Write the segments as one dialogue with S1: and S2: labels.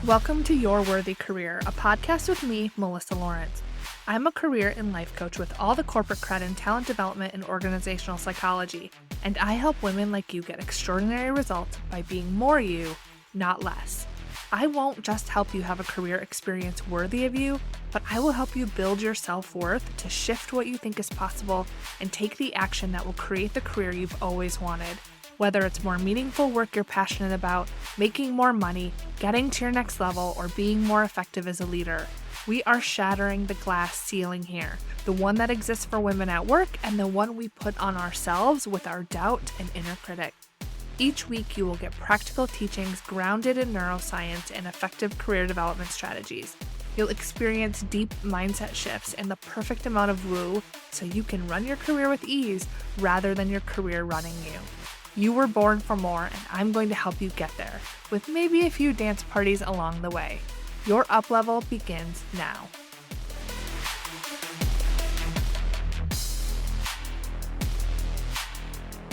S1: Welcome to Your Worthy Career, a podcast with me, Melissa Lawrence. I'm a career and life coach with all the corporate cred in talent development and organizational psychology, and I help women like you get extraordinary results by being more you, not less. I won't just help you have a career experience worthy of you, but I will help you build your self-worth to shift what you think is possible and take the action that will create the career you've always wanted. Whether it's more meaningful work you're passionate about, making more money, getting to your next level, or being more effective as a leader, we are shattering the glass ceiling here, the one that exists for women at work and the one we put on ourselves with our doubt and inner critic. Each week, you will get practical teachings grounded in neuroscience and effective career development strategies. You'll experience deep mindset shifts and the perfect amount of woo so you can run your career with ease rather than your career running you. You were born for more, and I'm going to help you get there, with maybe a few dance parties along the way. Your up level begins now.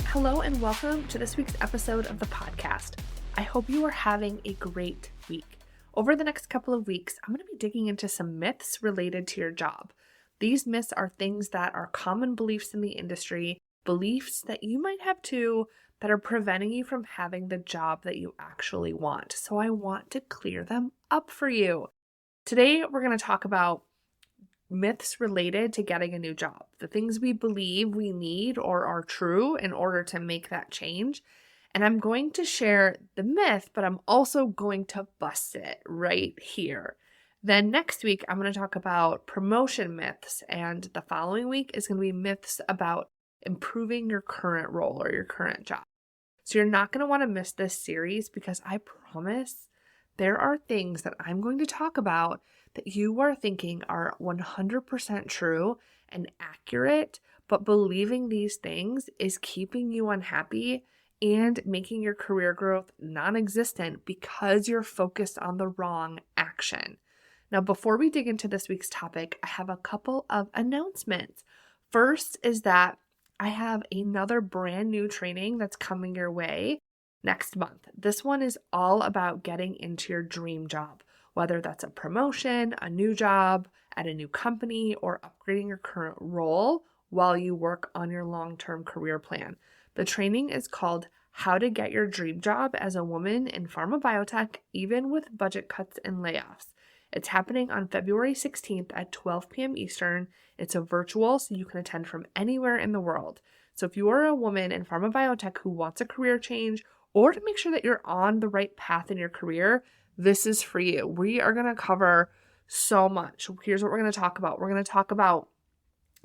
S1: Hello and welcome to this week's episode of the podcast. I hope you are having a great week. Over the next couple of weeks, I'm going to be digging into some myths related to your job. These myths are things that are common beliefs in the industry, beliefs that you might have too, that are preventing you from having the job that you actually want. So I want to clear them up for you. Today, we're going to talk about myths related to getting a new job, the things we believe we need or are true in order to make that change. And I'm going to share the myth, but I'm also going to bust it right here. Then next week, I'm going to talk about promotion myths. And the following week is going to be myths about improving your current role or your current job. So you're not going to want to miss this series because I promise there are things that I'm going to talk about that you are thinking are 100% true and accurate, but believing these things is keeping you unhappy and making your career growth non-existent because you're focused on the wrong action. Now, before we dig into this week's topic, I have a couple of announcements. First is that I have another brand new training that's coming your way next month. This one is all about getting into your dream job, whether that's a promotion, a new job at a new company, or upgrading your current role while you work on your long-term career plan. The training is called How to Get Your Dream Job as a Woman in Pharma Biotech, Even with Budget Cuts and Layoffs. It's happening on February 16th at 12 p.m. Eastern. It's a virtual, so you can attend from anywhere in the world. So if you are a woman in pharma biotech who wants a career change or to make sure that you're on the right path in your career, this is for you. We are going to cover so much. Here's what we're going to talk about. We're going to talk about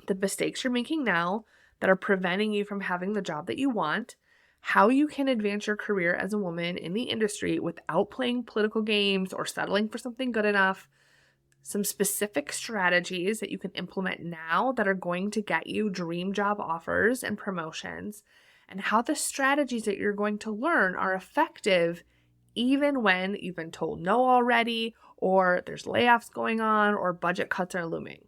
S1: the mistakes you're making now that are preventing you from having the job that you want, how you can advance your career as a woman in the industry without playing political games or settling for something good enough, some specific strategies that you can implement now that are going to get you dream job offers and promotions, and how the strategies that you're going to learn are effective even when you've been told no already, or there's layoffs going on, or budget cuts are looming.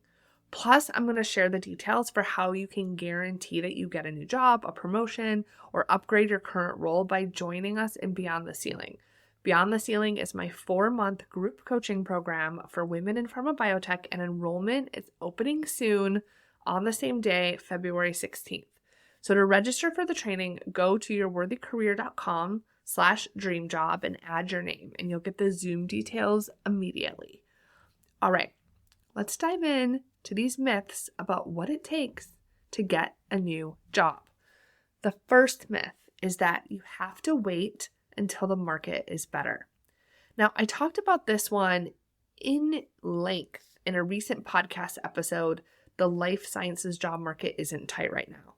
S1: Plus, I'm going to share the details for how you can guarantee that you get a new job, a promotion, or upgrade your current role by joining us in Beyond the Ceiling. Beyond the Ceiling is my 4-month group coaching program for women in pharma biotech, and enrollment is opening soon on the same day, February 16th. So to register for the training, go to yourworthycareer.com/dreamjob and add your name, and you'll get the Zoom details immediately. All right, let's dive in to these myths about what it takes to get a new job. The first myth is that you have to wait until the market is better. Now, I talked about this one in length in a recent podcast episode, The Life Sciences Job Market Isn't Tight Right Now.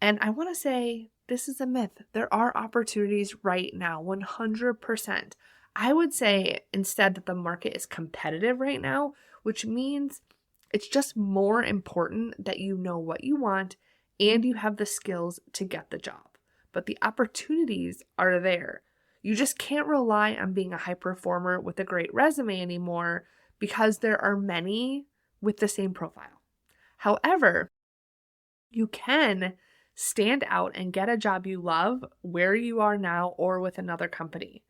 S1: And I want to say this is a myth. There are opportunities right now, 100%. I would say instead that the market is competitive right now, which means it's just more important that you know what you want and you have the skills to get the job. But the opportunities are there. You just can't rely on being a high performer with a great resume anymore because there are many with the same profile. However, you can stand out and get a job you love where you are now or with another company.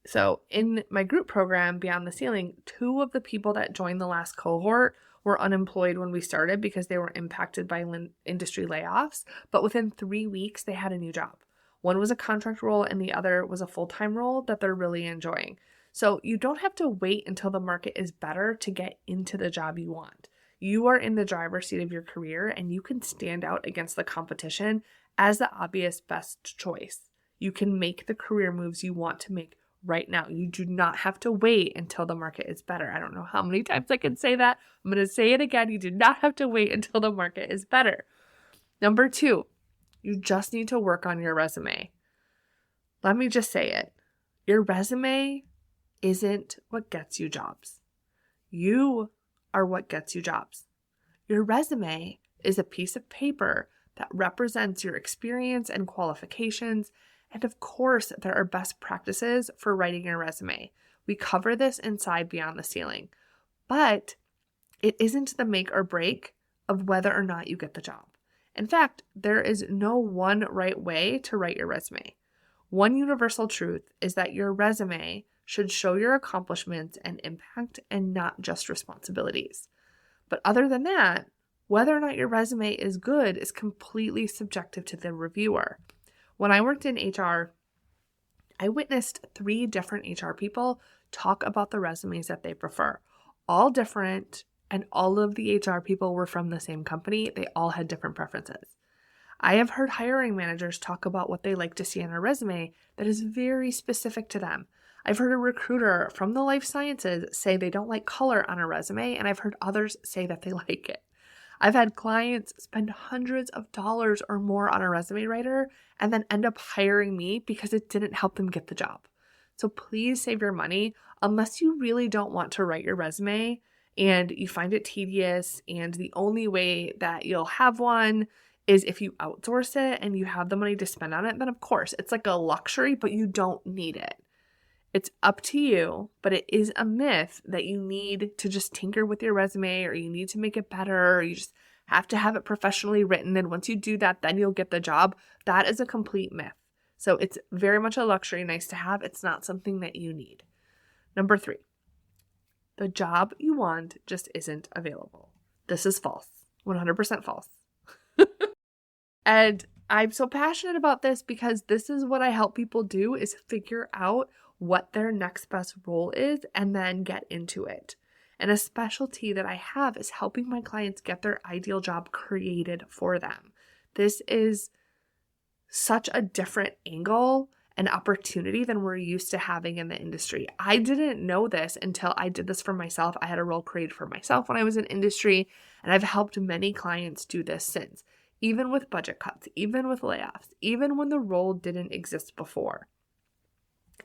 S1: So in my group program, Beyond the Ceiling, 2 of the people that joined the last cohort were unemployed when we started because they were impacted by industry layoffs. But within 3 weeks, they had a new job. One was a contract role and the other was a full-time role that they're really enjoying. So you don't have to wait until the market is better to get into the job you want. You are in the driver's seat of your career and you can stand out against the competition as the obvious best choice. You can make the career moves you want to make right now. You do not have to wait until the market is better. I don't know how many times I can say that. I'm going to say it again. You do not have to wait until the market is better. Number 2, you just need to work on your resume. Let me just say it. Your resume isn't what gets you jobs. You are what gets you jobs. Your resume is a piece of paper that represents your experience and qualifications. And of course, there are best practices for writing your resume. We cover this inside Beyond the Ceiling. But it isn't the make or break of whether or not you get the job. In fact, there is no one right way to write your resume. One universal truth is that your resume should show your accomplishments and impact and not just responsibilities. But other than that, whether or not your resume is good is completely subjective to the reviewer. When I worked in HR, I witnessed 3 different HR people talk about the resumes that they prefer. All different, and all of the HR people were from the same company. They all had different preferences. I have heard hiring managers talk about what they like to see on a resume that is very specific to them. I've heard a recruiter from the life sciences say they don't like color on a resume, and I've heard others say that they like it. I've had clients spend hundreds of dollars or more on a resume writer and then end up hiring me because it didn't help them get the job. So please save your money unless you really don't want to write your resume and you find it tedious, and the only way that you'll have one is if you outsource it and you have the money to spend on it. Then of course it's like a luxury, but you don't need it. It's up to you, but it is a myth that you need to just tinker with your resume or you need to make it better or you just have to have it professionally written. And once you do that, then you'll get the job. That is a complete myth. So it's very much a luxury, nice to have. It's not something that you need. Number 3, the job you want just isn't available. This is false, 100% false. And I'm so passionate about this because this is what I help people do, is figure out what their next best role is and then get into it. And a specialty that I have is helping my clients get their ideal job created for them. This is such a different angle and opportunity than we're used to having in the industry. I didn't know this until I did this for myself. I had a role created for myself when I was in industry, and I've helped many clients do this since. Even with budget cuts, even with layoffs, even when the role didn't exist before.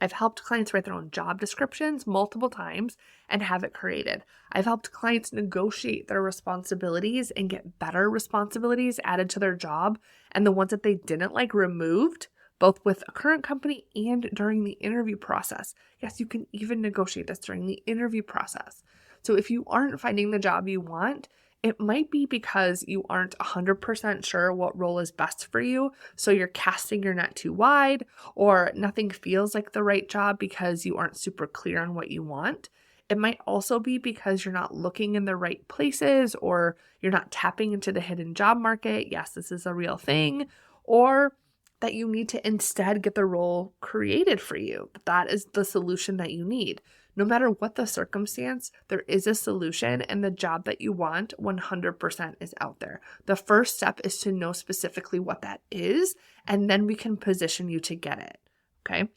S1: I've helped clients write their own job descriptions multiple times and have it created. I've helped clients negotiate their responsibilities and get better responsibilities added to their job, and the ones that they didn't like removed, both with a current company and during the interview process. Yes, you can even negotiate this during the interview process. So if you aren't finding the job you want, it might be because you aren't 100% sure what role is best for you, so you're casting your net too wide, or nothing feels like the right job because you aren't super clear on what you want. It might also be because you're not looking in the right places, or you're not tapping into the hidden job market. Yes, this is a real thing. Or that you need to instead get the role created for you. That is the solution that you need. No matter what the circumstance, there is a solution, and the job that you want 100% is out there. The first step is to know specifically what that is, and then we can position you to get it, okay?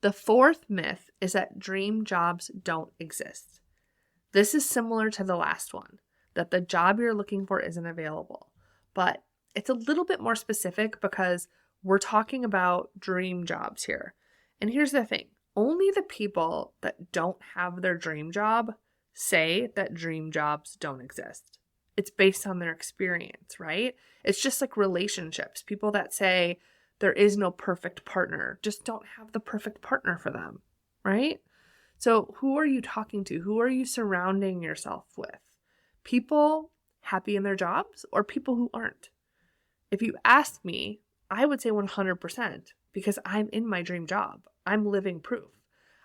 S1: The 4th myth is that dream jobs don't exist. This is similar to the last one, that the job you're looking for isn't available, but it's a little bit more specific because we're talking about dream jobs here. And here's the thing. Only the people that don't have their dream job say that dream jobs don't exist. It's based on their experience, right? It's just like relationships. People that say there is no perfect partner just don't have the perfect partner for them, right? So who are you talking to? Who are you surrounding yourself with? People happy in their jobs or people who aren't? If you ask me, I would say 100% because I'm in my dream job. I'm living proof.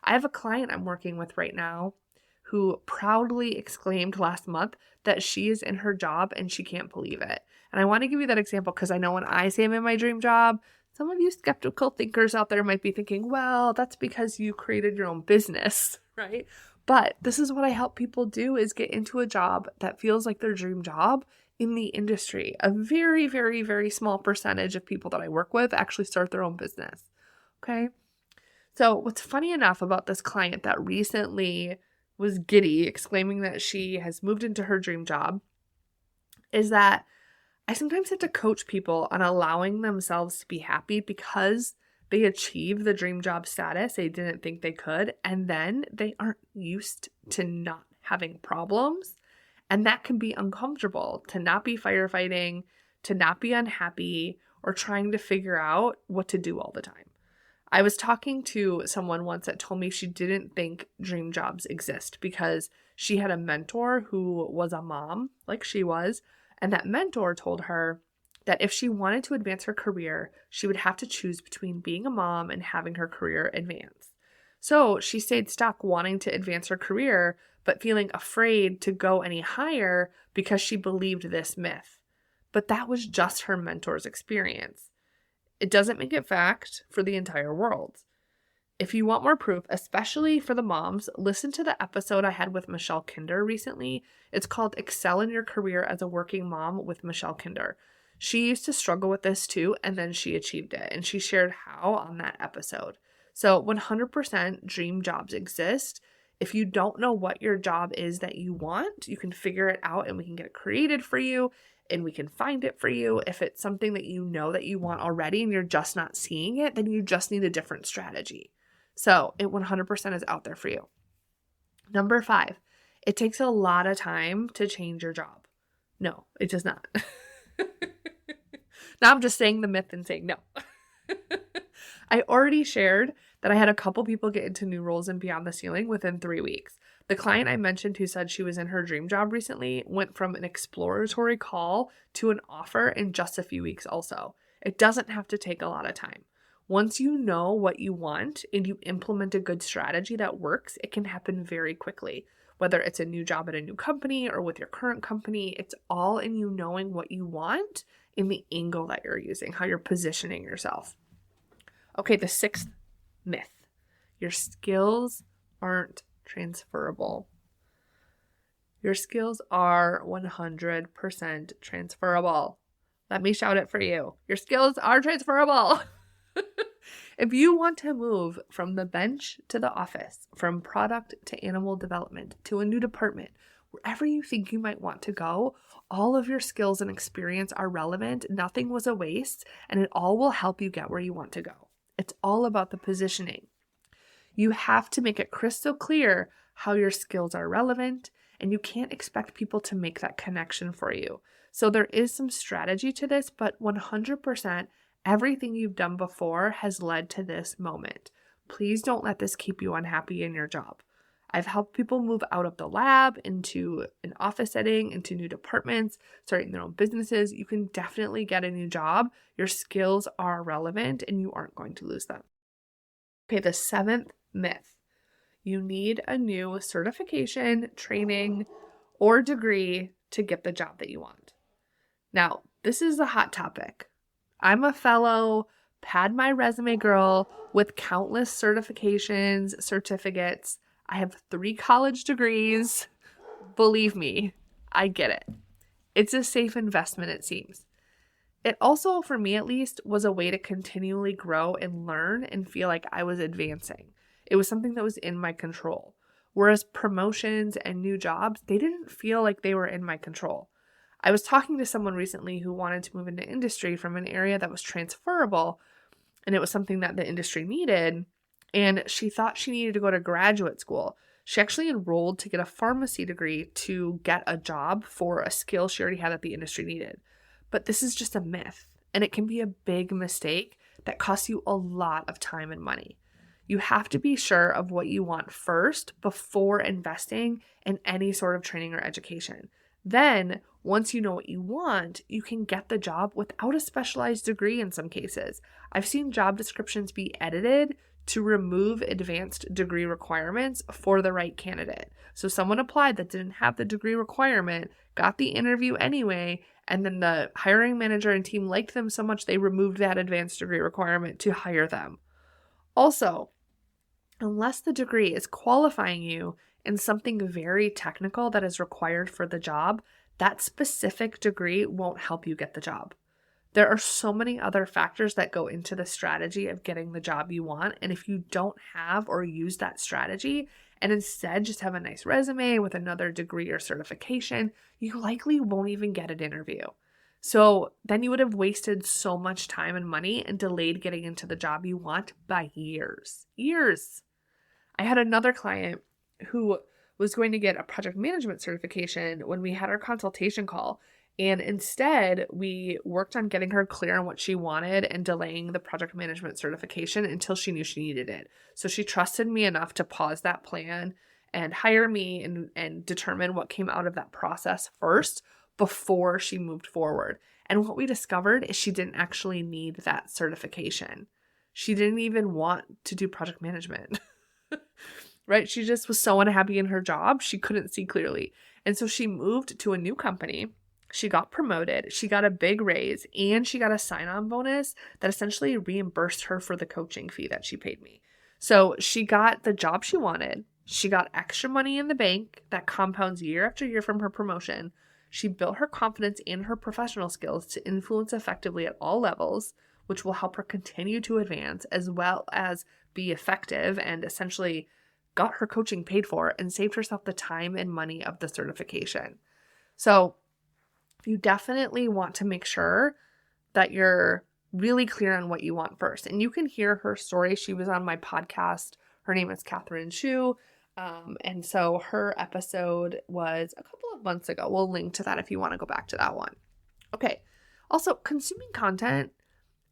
S1: I have a client I'm working with right now who proudly exclaimed last month that she is in her job and she can't believe it. And I want to give you that example because I know when I say I'm in my dream job, some of you skeptical thinkers out there might be thinking, well, that's because you created your own business, right? But this is what I help people do, is get into a job that feels like their dream job in the industry. A very, very, very small percentage of people that I work with actually start their own business. Okay. So what's funny enough about this client that recently was giddy, exclaiming that she has moved into her dream job, is that I sometimes have to coach people on allowing themselves to be happy because they achieve the dream job status they didn't think they could, and then they aren't used to not having problems. And that can be uncomfortable, to not be firefighting, to not be unhappy, or trying to figure out what to do all the time. I was talking to someone once that told me she didn't think dream jobs exist because she had a mentor who was a mom, like she was, and that mentor told her that if she wanted to advance her career, she would have to choose between being a mom and having her career advance. So she stayed stuck wanting to advance her career, but feeling afraid to go any higher because she believed this myth. But that was just her mentor's experience. It doesn't make it fact for the entire world. If you want more proof, especially for the moms, listen to the episode I had with Michelle Kinder recently. It's called Excel in Your Career as a Working Mom with Michelle Kinder. She used to struggle with this too, and then she achieved it, and she shared how on that episode. So 100% dream jobs exist. If you don't know what your job is that you want, you can figure it out and we can get it created for you and we can find it for you. If it's something that you know that you want already and you're just not seeing it, then you just need a different strategy. So it 100% is out there for you. Number 5, it takes a lot of time to change your job. No, it does not. Now I'm just saying the myth and saying no. I already shared that I had a couple people get into new roles in Beyond the Ceiling within 3 weeks. The client I mentioned who said she was in her dream job recently went from an exploratory call to an offer in just a few weeks also. It doesn't have to take a lot of time. Once you know what you want and you implement a good strategy that works, it can happen very quickly. Whether it's a new job at a new company or with your current company, it's all in you knowing what you want in the angle that you're using, how you're positioning yourself. Okay, the 6th myth. Your skills aren't transferable. Your skills are 100% transferable. Let me shout it for you. Your skills are transferable. If you want to move from the bench to the office, from product to animal development, to a new department, wherever you think you might want to go, all of your skills and experience are relevant. Nothing was a waste, and it all will help you get where you want to go. It's all about the positioning. You have to make it crystal clear how your skills are relevant, and you can't expect people to make that connection for you. So there is some strategy to this, but 100% everything you've done before has led to this moment. Please don't let this keep you unhappy in your job. I've helped people move out of the lab into an office setting, into new departments, starting their own businesses. You can definitely get a new job. Your skills are relevant and you aren't going to lose them. Okay, the 7th myth. You need a new certification, training, or degree to get the job that you want. Now, this is a hot topic. I'm a fellow pad my resume girl with countless certifications, certificates. I have 3 college degrees. Believe me, I get it. It's a safe investment, it seems. It also, for me at least, was a way to continually grow and learn and feel like I was advancing. It was something that was in my control. Whereas promotions and new jobs, they didn't feel like they were in my control. I was talking to someone recently who wanted to move into industry from an area that was transferable, and it was something that the industry needed, and she thought she needed to go to graduate school. She actually enrolled to get a pharmacy degree to get a job for a skill she already had that the industry needed. But this is just a myth, and it can be a big mistake that costs you a lot of time and money. You have to be sure of what you want first before investing in any sort of training or education. Then, Once you know what you want, you can get the job without a specialized degree in some cases. I've seen job descriptions be edited to remove advanced degree requirements for the right candidate. So someone applied that didn't have the degree requirement, got the interview anyway, and then the hiring manager and team liked them so much they removed that advanced degree requirement to hire them. Also, unless the degree is qualifying you in something very technical that is required for the job, that specific degree won't help you get the job. There are so many other factors that go into the strategy of getting the job you want. And if you don't have or use that strategy and instead just have a nice resume with another degree or certification, you likely won't even get an interview. So then you would have wasted so much time and money and delayed getting into the job you want by years. I had another client who was going to get a project management certification when we had our consultation call. And instead, we worked on getting her clear on what she wanted and delaying the project management certification until she knew she needed it. So she trusted me enough to pause that plan and hire me and determine what came out of that process first before she moved forward. And what we discovered is she didn't actually need that certification. She didn't even want to do project management. Right? She just was so unhappy in her job, she couldn't see clearly. And so she moved to a new company. She got promoted, she got a big raise, and she got a sign-on bonus that essentially reimbursed her for the coaching fee that she paid me. So she got the job she wanted. She got extra money in the bank that compounds year after year from her promotion. She built her confidence and her professional skills to influence effectively at all levels, which will help her continue to advance as well as be effective, and essentially got her coaching paid for and saved herself the time and money of the certification. So you definitely want to make sure that you're really clear on what you want first. And you can hear her story. She was on my podcast. Her name is Catherine Shu. And so her episode was a couple of months ago. We'll link to that if you want to go back to that one. Okay. Also, consuming content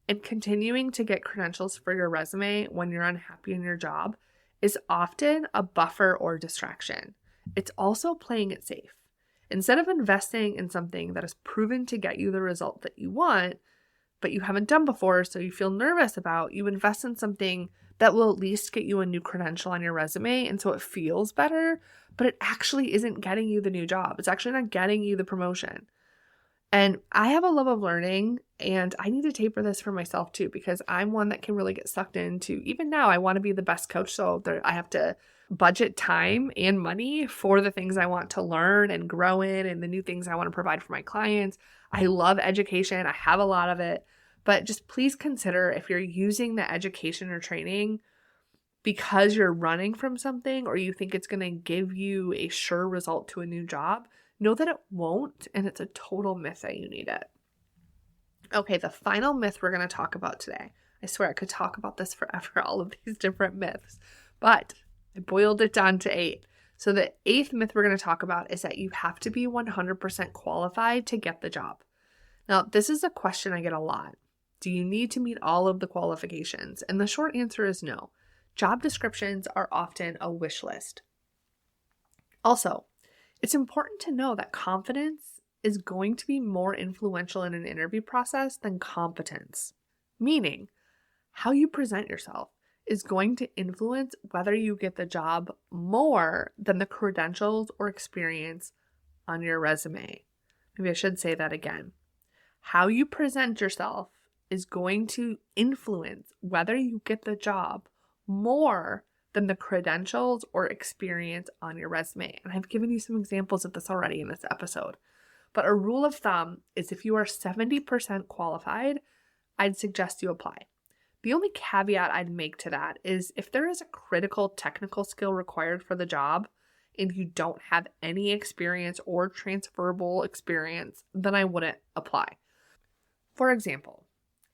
S1: and continuing to get credentials for your resume when you're unhappy in your job is often a buffer or distraction. It's also playing it safe. Instead of investing in something that is proven to get you the result that you want, but you haven't done before, so you feel nervous about, you invest in something that will at least get you a new credential on your resume, and so it feels better, but it actually isn't getting you the new job. It's actually not getting you the promotion. And I have a love of learning, and I need to taper this for myself too, because I'm one that can really get sucked into, even now, I want to be the best coach, so I have to budget time and money for the things I want to learn and grow in and the new things I want to provide for my clients. I love education. I have a lot of it, but just please consider if you're using the education or training because you're running from something or you think it's going to give you a sure result to a new job, know that it won't, and it's a total myth that you need it. Okay, the final myth we're going to talk about today. I swear I could talk about this forever, all of these different myths, but I boiled it down to 8. So the 8th myth we're going to talk about is that you have to be 100% qualified to get the job. Now, this is a question I get a lot. Do you need to meet all of the qualifications? And the short answer is no. Job descriptions are often a wish list. Also, it's important to know that confidence is going to be more influential in an interview process than competence. Meaning, how you present yourself is going to influence whether you get the job more than the credentials or experience on your resume. Maybe I should say that again. How you present yourself is going to influence whether you get the job more than the credentials or experience on your resume. And I've given you some examples of this already in this episode. But a rule of thumb is if you are 70% qualified, I'd suggest you apply. The only caveat I'd make to that is if there is a critical technical skill required for the job and you don't have any experience or transferable experience, then I wouldn't apply. For example,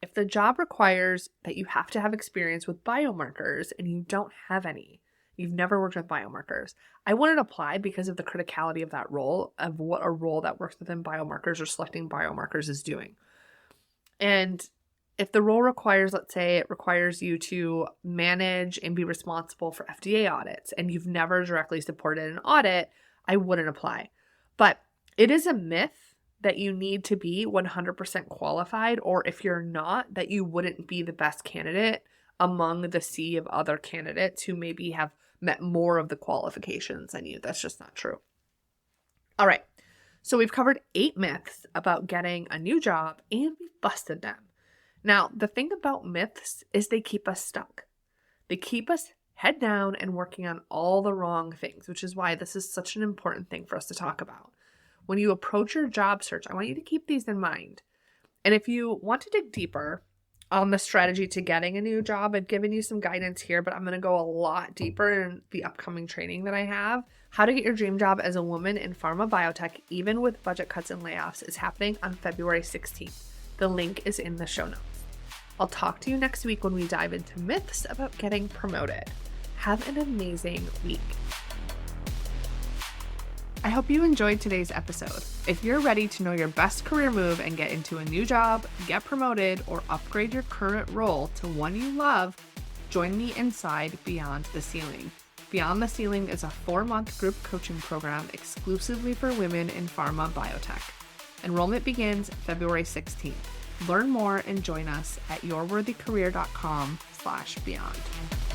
S1: if the job requires that you have to have experience with biomarkers and you don't have any, you've never worked with biomarkers, I wouldn't apply because of the criticality of that role, of what a role that works within biomarkers or selecting biomarkers is doing. And if the role requires, let's say it requires you to manage and be responsible for FDA audits and you've never directly supported an audit, I wouldn't apply. But it is a myth that you need to be 100% qualified, or if you're not, that you wouldn't be the best candidate among the sea of other candidates who maybe have met more of the qualifications than you. That's just not true. All right. So we've covered 8 myths about getting a new job and we've busted them. Now, the thing about myths is they keep us stuck. They keep us head down and working on all the wrong things, which is why this is such an important thing for us to talk about. When you approach your job search, I want you to keep these in mind. And if you want to dig deeper on the strategy to getting a new job, I've given you some guidance here, but I'm going to go a lot deeper in the upcoming training that I have. How to get your dream job as a woman in pharma biotech, even with budget cuts and layoffs, is happening on February 16th. The link is in the show notes. I'll talk to you next week when we dive into myths about getting promoted. Have an amazing week. I hope you enjoyed today's episode. If you're ready to know your best career move and get into a new job, get promoted, or upgrade your current role to one you love, join me inside Beyond the Ceiling. Beyond the Ceiling is a 4-month group coaching program exclusively for women in pharma biotech. Enrollment begins February 16th. Learn more and join us at yourworthycareer.com/beyond.